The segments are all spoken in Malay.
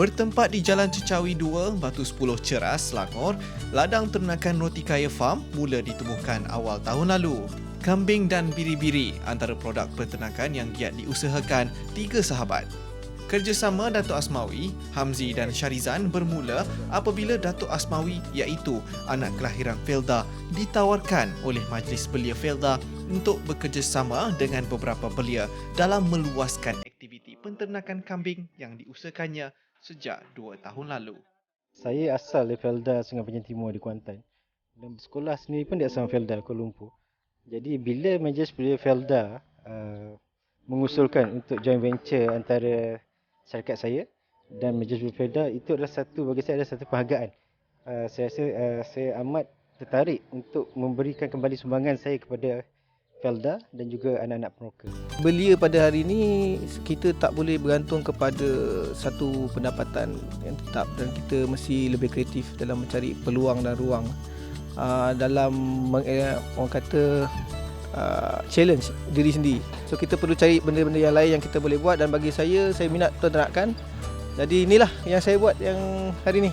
Bertempat di Jalan Cecawi 2, Batu 10 Ceras, Selangor, ladang ternakan Roti Kaya Farm mula ditemukan awal tahun lalu. Kambing dan biri-biri antara produk peternakan yang giat diusahakan tiga sahabat. Kerjasama Datuk Asmawi, Hamzi dan Syarizan bermula apabila Datuk Asmawi iaitu anak kelahiran Felda ditawarkan oleh Majlis Belia Felda untuk bekerjasama dengan beberapa belia dalam meluaskan aktiviti penternakan kambing yang diusahakannya sejak 2 tahun lalu. Saya asal dari Felda Sungai Panjang Timur di Kuantan. Dan sekolah sendiri pun di asal Felda, Kuala Lumpur. Jadi bila Majlis Belia Felda mengusulkan untuk joint venture antara syarikat saya dan Majlis Belia Felda, itu adalah bagi saya adalah satu penghargaan. Saya rasa saya amat tertarik untuk memberikan kembali sumbangan saya kepada Felda dan juga anak-anak peroka. Belia pada hari ini kita tak boleh bergantung kepada satu pendapatan yang tetap dan kita mesti lebih kreatif dalam mencari peluang dan ruang dalam orang kata challenge diri sendiri. So kita perlu cari benda-benda yang lain yang kita boleh buat dan bagi saya minat peternakan. Jadi inilah yang saya buat yang hari ini.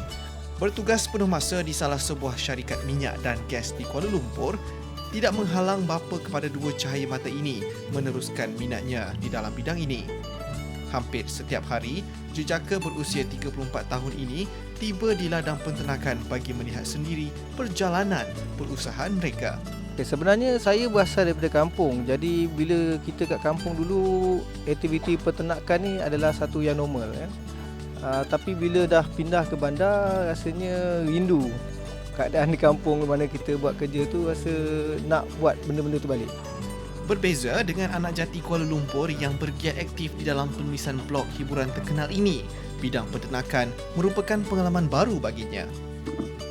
Bertugas penuh masa di salah sebuah syarikat minyak dan gas di Kuala Lumpur tidak menghalang bapa kepada dua cahaya mata ini meneruskan minatnya di dalam bidang ini. Hampir setiap hari, jejaka berusia 34 tahun ini tiba di ladang penternakan bagi melihat sendiri perjalanan perusahaan mereka. Sebenarnya saya berasal daripada kampung. Jadi bila kita kat kampung dulu, aktiviti peternakan ni adalah satu yang normal. Tapi bila dah pindah ke bandar, rasanya rindu keadaan di kampung mana kita buat kerja tu, rasa nak buat benda-benda tu balik. Berbeza dengan anak jati Kuala Lumpur yang bergiat aktif di dalam penulisan blog hiburan terkenal ini, bidang peternakan merupakan pengalaman baru baginya.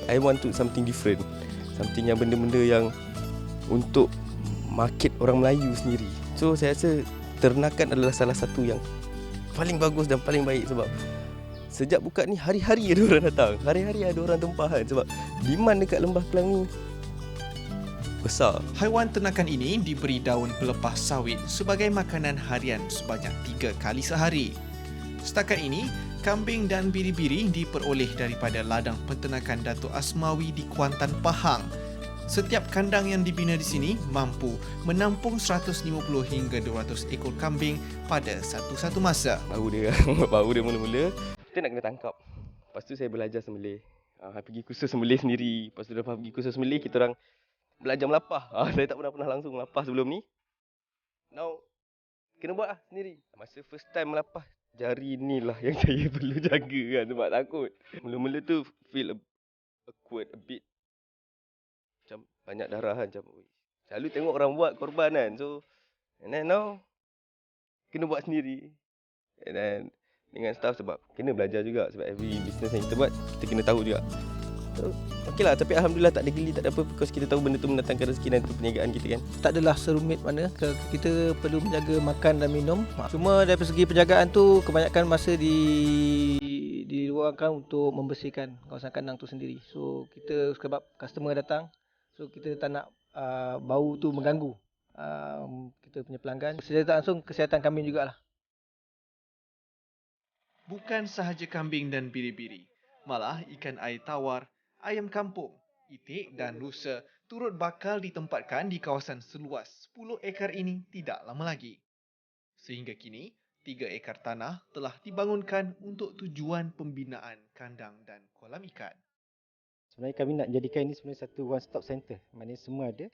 I want to something different. Something yang benda-benda yang untuk market orang Melayu sendiri. So saya rasa ternakan adalah salah satu yang paling bagus dan paling baik sebab sejak buka ni hari-hari ada orang datang. Hari-hari ada orang tempahan sebab demand dekat Lembah Kelang ni besar. Haiwan ternakan ini diberi daun pelepah sawit sebagai makanan harian sebanyak 3 kali sehari. Setakat ini, kambing dan biri-biri diperoleh daripada ladang peternakan Datuk Asmawi di Kuantan, Pahang. Setiap kandang yang dibina di sini mampu menampung 150 hingga 200 ekor kambing pada satu masa. Baru dia mula-mula kita nak kena tangkap. Lepas tu saya belajar sembelih. Pergi kursus sembelih sendiri. Lepas tu lepas pergi kursus sembelih, kita orang belajar melapah. Saya tak pernah langsung melapah sebelum ni. Now kena buat sendiri. Masa first time melapah, jari ni lah yang saya perlu jaga kan sebab takut. Mula-mula tu feel awkward a bit. Macam banyak darah kan, macam selalu tengok orang buat korban kan. So and then now kena buat sendiri. And then dengan staff sebab kena belajar juga sebab every business yang kita buat kita kena tahu juga. So okey lah, tapi alhamdulillah tak ada geli, tak ada apa, because kita tahu benda tu mendatangkan rezeki dan itu perniagaan kita kan. Tak adalah serumit mana, kita perlu menjaga makan dan minum. Cuma dari segi penjagaan tu kebanyakan masa diluangkan untuk membersihkan kawasan kandang tu sendiri. So kita sebab customer datang, so kita tak nak bau tu mengganggu kita punya pelanggan. Secara langsung kesihatan kambing jugalah. Bukan sahaja kambing dan biri-biri, malah ikan air tawar, ayam kampung, itik dan rusa turut bakal ditempatkan di kawasan seluas 10 ekar ini tidak lama lagi. Sehingga kini, 3 ekar tanah telah dibangunkan untuk tujuan pembinaan kandang dan kolam ikan. Sebenarnya kami nak jadikan ini sebenarnya satu one stop center. Maknanya semua ada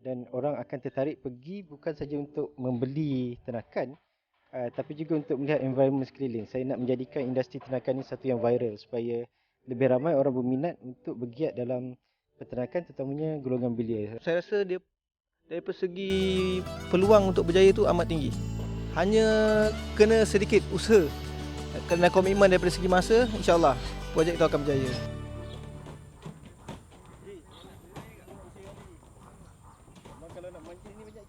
dan orang akan tertarik pergi bukan saja untuk membeli ternakan, tapi juga untuk melihat environment sekeliling. Saya nak menjadikan industri ternakan ini satu yang viral supaya lebih ramai orang berminat untuk bergiat dalam peternakan, terutamanya golongan belia. Saya rasa dia dari segi peluang untuk berjaya tu amat tinggi. Hanya kena sedikit usaha, kena komitmen daripada segi masa, insya-Allah projek itu akan berjaya.